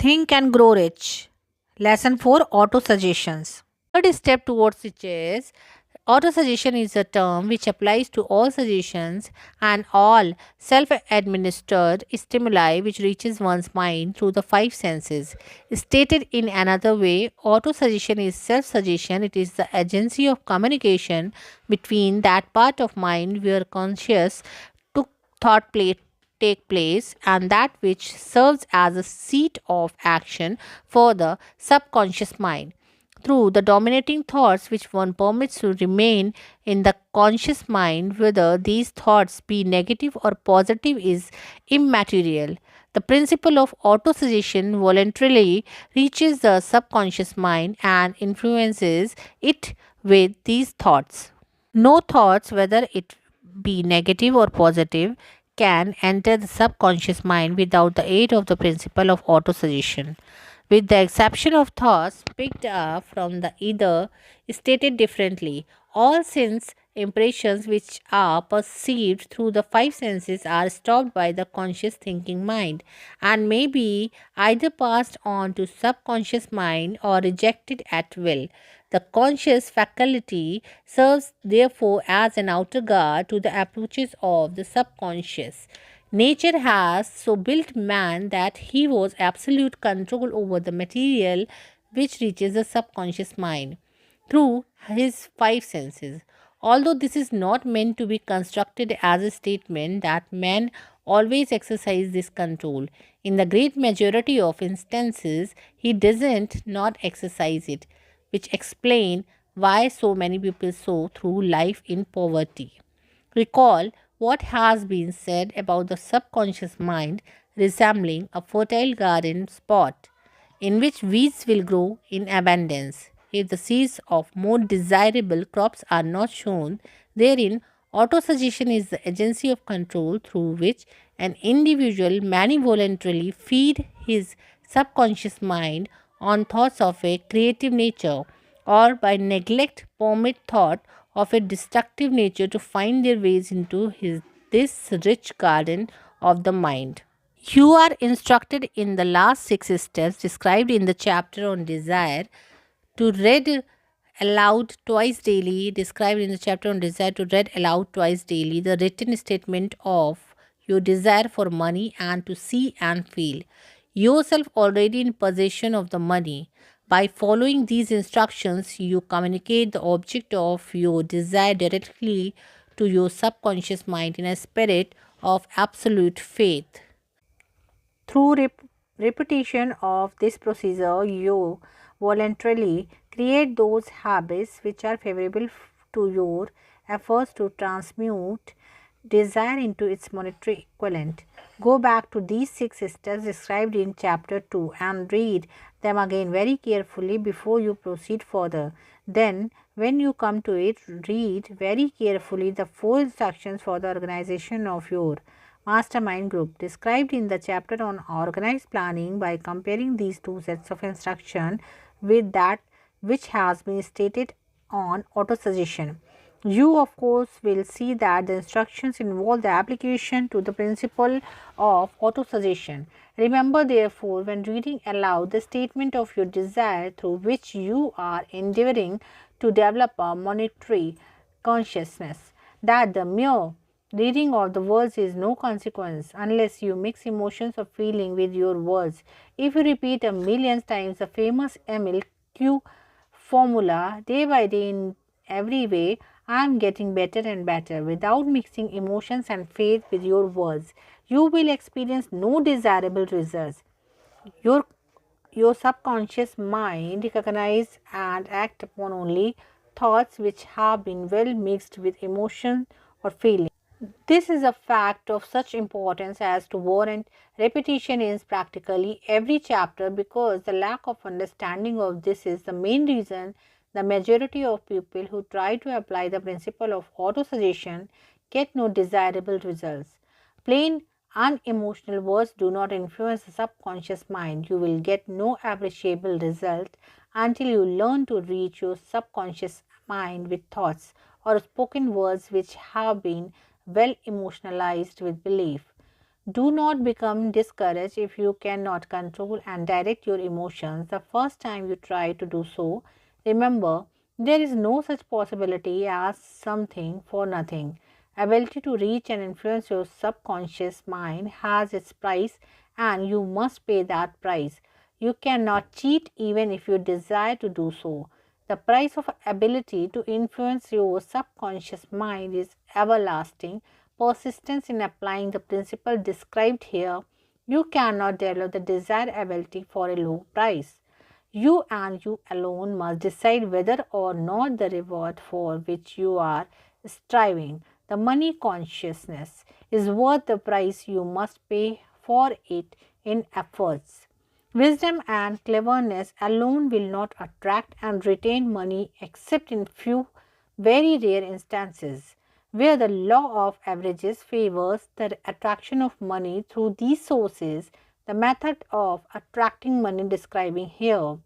Think and Grow Rich. Lesson 4, Auto Suggestions. Third step towards it is auto suggestion is a term which applies to all suggestions and all self administered stimuli which reaches one's mind through the five senses. Stated in another way, auto suggestion is self suggestion. It is the agency of communication between that part of mind where conscious took thought play take place and that which serves as a seat of action for the subconscious mind. Through the dominating thoughts which one permits to remain in the conscious mind, whether these thoughts be negative or positive is immaterial. The principle of autosuggestion voluntarily reaches the subconscious mind and influences it with these thoughts. No thoughts, whether it be negative or positive, can enter the subconscious mind without the aid of the principle of autosuggestion. With the exception of thoughts picked up from the either, stated differently, all sense impressions which are perceived through the five senses are stopped by the conscious thinking mind and may be either passed on to subconscious mind or rejected at will. The conscious faculty serves therefore as an outer guard to the approaches of the subconscious. Nature has so built man that he was absolute control over the material which reaches the subconscious mind through his five senses. Although this is not meant to be constructed as a statement that man always exercise this control, in the great majority of instances he doesn't not exercise it, which explain why so many people so through life in poverty. Recall what has been said about the subconscious mind resembling a fertile garden spot in which weeds will grow in abundance. If the seeds of more desirable crops are not shown therein, autosuggestion is the agency of control through which an individual may voluntarily feed his subconscious mind on thoughts of a creative nature or by neglect permit thought of a destructive nature to find their ways into this rich garden of the mind. You are instructed in the last six steps described in the chapter on desire to read aloud twice daily, described in the chapter on desire to read aloud twice daily the written statement of your desire for money and to see and feel yourself already in possession of the money. By following these instructions, you communicate the object of your desire directly to your subconscious mind in a spirit of absolute faith. Through repetition of this procedure, you voluntarily create those habits which are favorable to your efforts to transmute desire into its monetary equivalent. Go back to these six steps described in chapter 2 and read them again very carefully before you proceed further. Then, when you come to it, read very carefully the four instructions for the organization of your mastermind group described in the chapter on organized planning. By comparing these two sets of instruction with that which has been stated on autosuggestion, you of course will see that the instructions involve the application to the principle of autosuggestion. Remember therefore, when reading aloud the statement of your desire through which you are endeavoring to develop a monetary consciousness, that the mere reading of the words is no consequence unless you mix emotions of feeling with your words. If you repeat a million times the famous Emil Q formula day by day in every way, I am getting better and better without mixing emotions and faith with your words, you will experience no desirable results. Your your subconscious mind recognize and act upon only thoughts which have been well mixed with emotion or feeling. This is a fact of such importance as to warrant repetition in practically every chapter, because the lack of understanding of this is the main reason the majority of people who try to apply the principle of autosuggestion get no desirable results. Plain unemotional words do not influence the subconscious mind. You will get no appreciable result until you learn to reach your subconscious mind with thoughts or spoken words which have been well emotionalized with belief. Do not become discouraged if you cannot control and direct your emotions the first time you try to do so. Remember, there is no such possibility as something for nothing. Ability to reach and influence your subconscious mind has its price, and you must pay that price. You cannot cheat even if you desire to do so. The price of ability to influence your subconscious mind is everlasting persistence in applying the principle described here. You cannot develop the desired ability for a low price. You and you alone must decide whether or not the reward for which you are striving, the money consciousness, is worth the price you must pay for it in efforts. Wisdom and cleverness alone will not attract and retain money except in few very rare instances where the law of averages favors the attraction of money through these sources. The method of attracting money describing here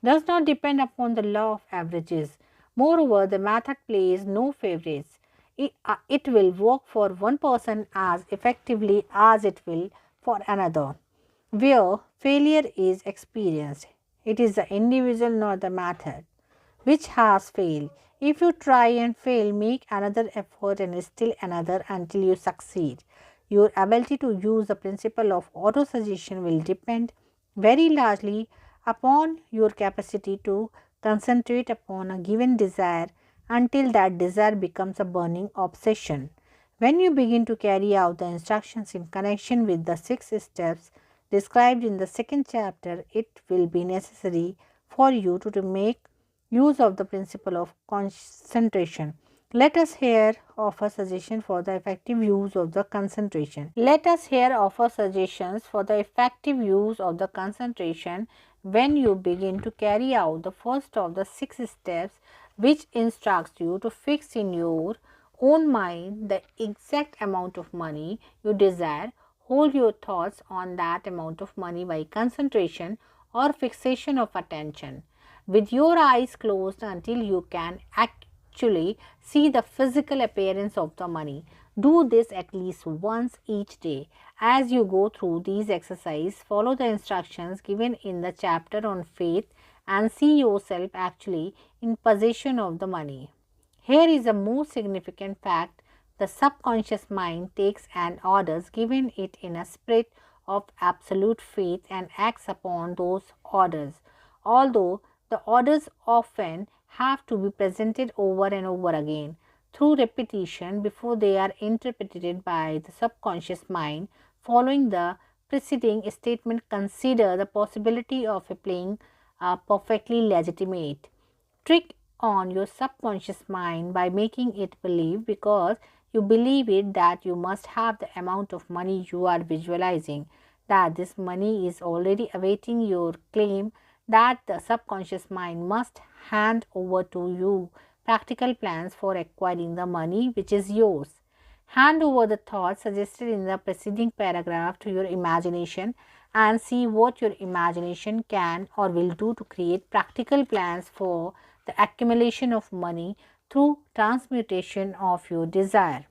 does not depend upon the law of averages. Moreover, the method plays no favorites. It will work for one person as effectively as it will for another. Where failure is experienced, it is the individual, not the method, which has failed. If you try and fail, make another effort and still another until you succeed. Your ability to use the principle of autosuggestion will depend very largely upon your capacity to concentrate upon a given desire until that desire becomes a burning obsession. When you begin to carry out the instructions in connection with the 6 steps described in the second chapter, it will be necessary for you to make use of the principle of concentration. Let us hear offer suggestion for the effective use of the concentration. Let us here offer suggestions for the effective use of the concentration when you begin to carry out the first of the 6 steps, which instructs you to fix in your own mind the exact amount of money you desire. Hold your thoughts on that amount of money by concentration or fixation of attention with your eyes closed until you can actually see the physical appearance of the money. Do this at least once each day. As you go through these exercises, follow the instructions given in the chapter on faith and see yourself actually in possession of the money. Here is a most significant fact. The subconscious mind takes an orders given it in a spirit of absolute faith and acts upon those orders. Although the orders often have to be presented over and over again through repetition before they are interpreted by the subconscious mind. Following the preceding statement, consider the possibility of applying a perfectly legitimate trick on your subconscious mind by making it believe, because you believe it, that you must have the amount of money you are visualizing, that this money is already awaiting your claim, that the subconscious mind must hand over to you practical plans for acquiring the money which is yours. Hand over the thoughts suggested in the preceding paragraph to your imagination and see what your imagination can or will do to create practical plans for the accumulation of money through transmutation of your desire.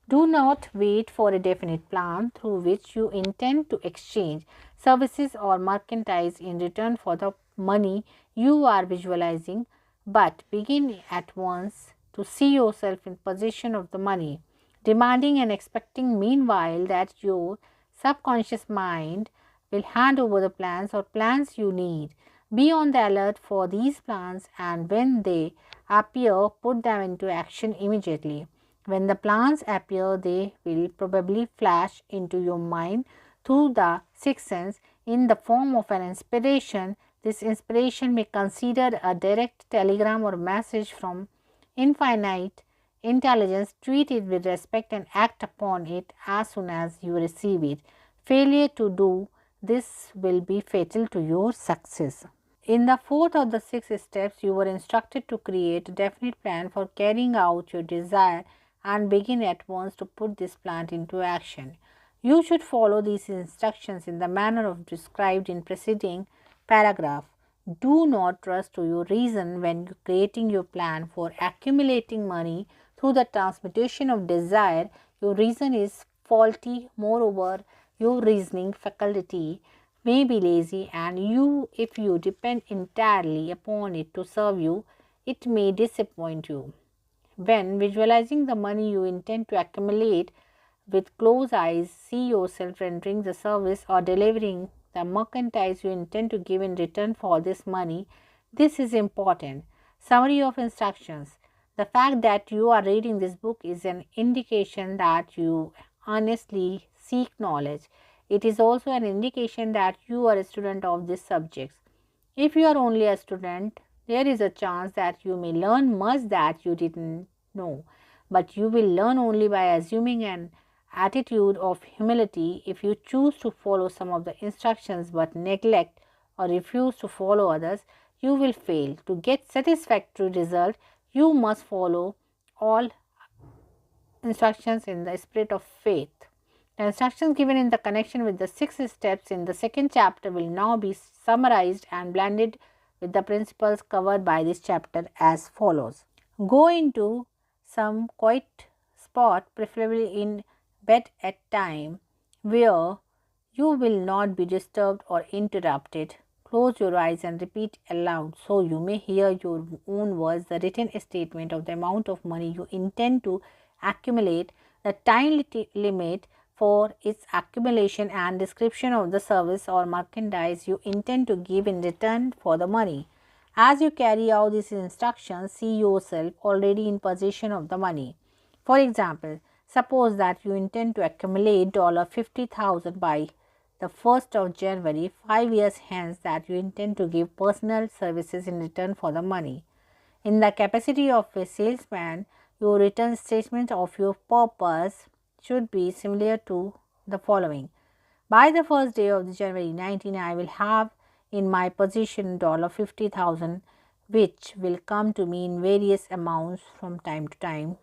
Do not wait for a definite plan through which you intend to exchange services or merchandise in return for the money you are visualizing, but begin at once to see yourself in possession of the money, demanding and expecting meanwhile that your subconscious mind will hand over the plans or plans you need. Be on the alert for these plans, and when they appear, put them into action immediately. When the plans appear, they will probably flash into your mind through the sixth sense in the form of an inspiration. This inspiration may consider a direct telegram or message from infinite intelligence. Treat it with respect and act upon it as soon as you receive it. Failure to do this will be fatal to your success. In the fourth of the 6 steps, you were instructed to create a definite plan for carrying out your desire and begin at once to put this plan into action. You should follow these instructions in the manner of described in preceding paragraph. Do not trust to your reason when creating your plan for accumulating money through the transmutation of desire. Your reason is faulty. Moreover, your reasoning faculty may be lazy, and if you depend entirely upon it to serve you, it may disappoint you. When visualizing the money you intend to accumulate with closed eyes, see yourself rendering the service or delivering the merchandise you intend to give in return for this money. This is important. Summary of instructions. The fact that you are reading this book is an indication that you earnestly seek knowledge. It is also an indication that you are a student of these subjects. If you are only a student, there is a chance that you may learn much that you didn't know, but you will learn only by assuming an attitude of humility. If you choose to follow some of the instructions but neglect or refuse to follow others, you will fail. To get satisfactory result, you must follow all instructions in the spirit of faith. The instructions given in the connection with the 6 steps in the second chapter will now be summarized and blended with the principles covered by this chapter as follows. Go into some quiet spot, preferably in bed at time, where you will not be disturbed or interrupted. Close your eyes and repeat aloud so you may hear your own words the written statement of the amount of money you intend to accumulate, the time limit for its accumulation, and description of the service or merchandise you intend to give in return for the money. As you carry out these instructions, see yourself already in possession of the money. For example, suppose that you intend to accumulate $50,000 by the 1st of January, 5 years hence, that you intend to give personal services in return for the money. In the capacity of a salesman, your written statement of your purpose should be similar to the following. By the first day of January 19, I will have in my possession $50,000, which will come to me in various amounts from time to time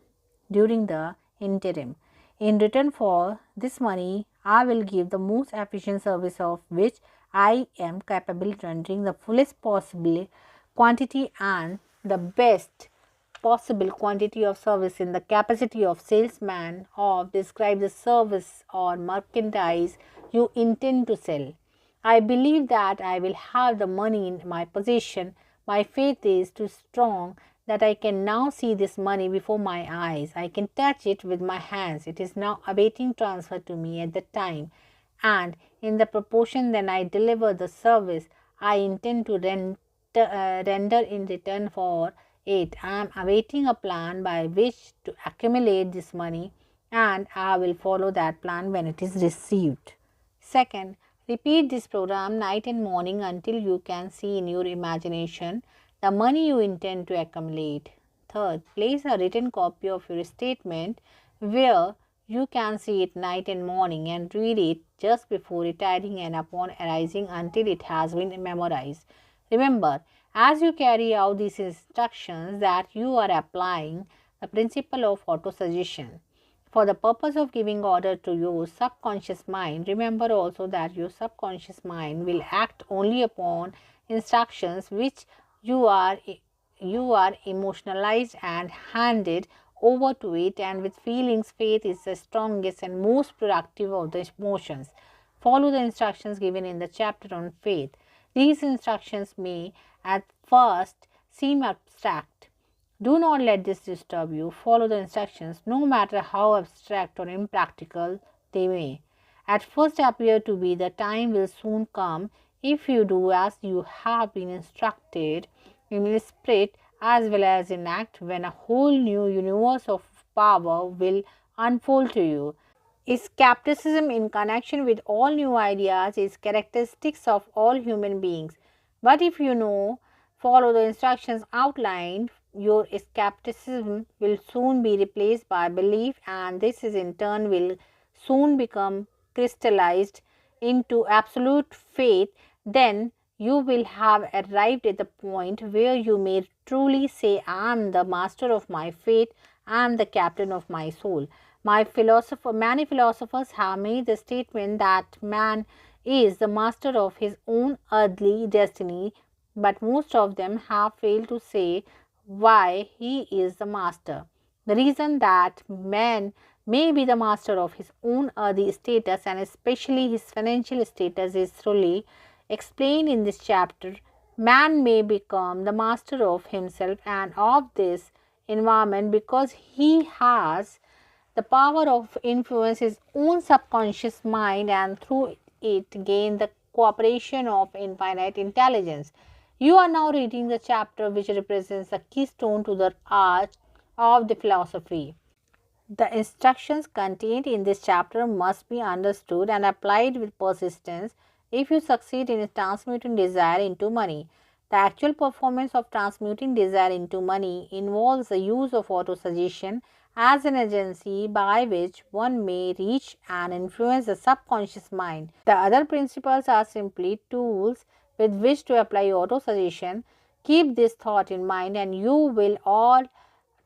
during the interim. In return for this money, I will give the most efficient service of which I am capable, rendering the fullest possible quantity and the best possible quantity of service in the capacity of salesman of describe the service or merchandise you intend to sell. I believe that I will have the money in my possession. My faith is too strong that I can now see this money before my eyes. I can touch it with my hands. It is now awaiting transfer to me at the time, and in the proportion that I deliver the service I intend to render in return for it. I am awaiting a plan by which to accumulate this money, and I will follow that plan when it is received. Second, repeat this program night and morning until you can see in your imagination the money you intend to accumulate. Third, place a written copy of your statement where you can see it night and morning and read it just before retiring and upon arising until it has been memorized. Remember, as you carry out these instructions, that you are applying the principle of autosuggestion. For the purpose of giving order to your subconscious mind, remember also that your subconscious mind will act only upon instructions which you are emotionalized and handed over to it, and with feelings. Faith is the strongest and most productive of the emotions. Follow the instructions given in the chapter on faith. These instructions may at first seem abstract. Do not let this disturb you. Follow the instructions no matter how abstract or impractical they may at first appear to be. The time will soon come, if you do as you have been instructed in spirit as well as in act, when a whole new universe of power will unfold to you. Skepticism in connection with all new ideas is characteristics of all human beings. But if you follow the instructions outlined, your skepticism will soon be replaced by belief, and this is in turn will soon become crystallized into absolute faith. Then you will have arrived at the point where you may truly say, I am the master of my fate, I am the captain of my soul. Many philosophers have made the statement that man is the master of his own earthly destiny, but most of them have failed to say why he is the master. The reason that man may be the master of his own earthly status, and especially his financial status is thoroughly explained in this chapter. Man may become the master of himself and of this environment because he has the power of influence his own subconscious mind and through it gain the cooperation of infinite intelligence. You are now reading the chapter which represents the keystone to the arch of the philosophy. The instructions contained in this chapter must be understood and applied with persistence if you succeed in transmuting desire into money. The actual performance of transmuting desire into money involves the use of autosuggestion as an agency by which one may reach and influence the subconscious mind. The other principles are simply tools with which to apply autosuggestion. Keep this thought in mind, and you will all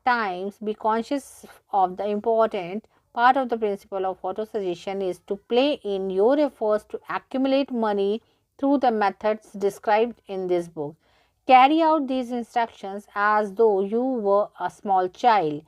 times be conscious of the important part of the principle of autosuggestion is to play in your efforts to accumulate money through the methods described in this book. Carry out these instructions as though you were a small child.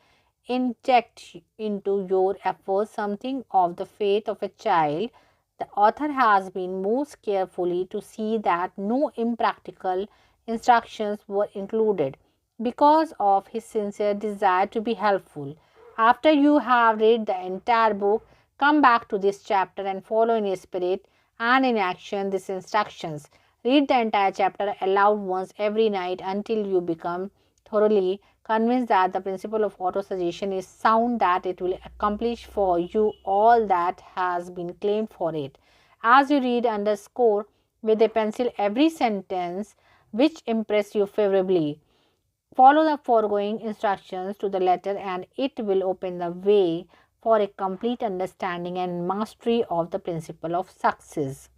Inject into your efforts something of the faith of a child. The author has been most carefully to see that no impractical instructions were included because of his sincere desire to be helpful. After you have read the entire book, come back to this chapter and follow in spirit and in action these instructions. Read the entire chapter aloud once every night until you become thoroughly convinced that the principle of autosuggestion is sound, that it will accomplish for you all that has been claimed for it. As you read, underscore with a pencil every sentence which impress you favorably. Follow the foregoing instructions to the letter, and it will open the way for a complete understanding and mastery of the principle of success.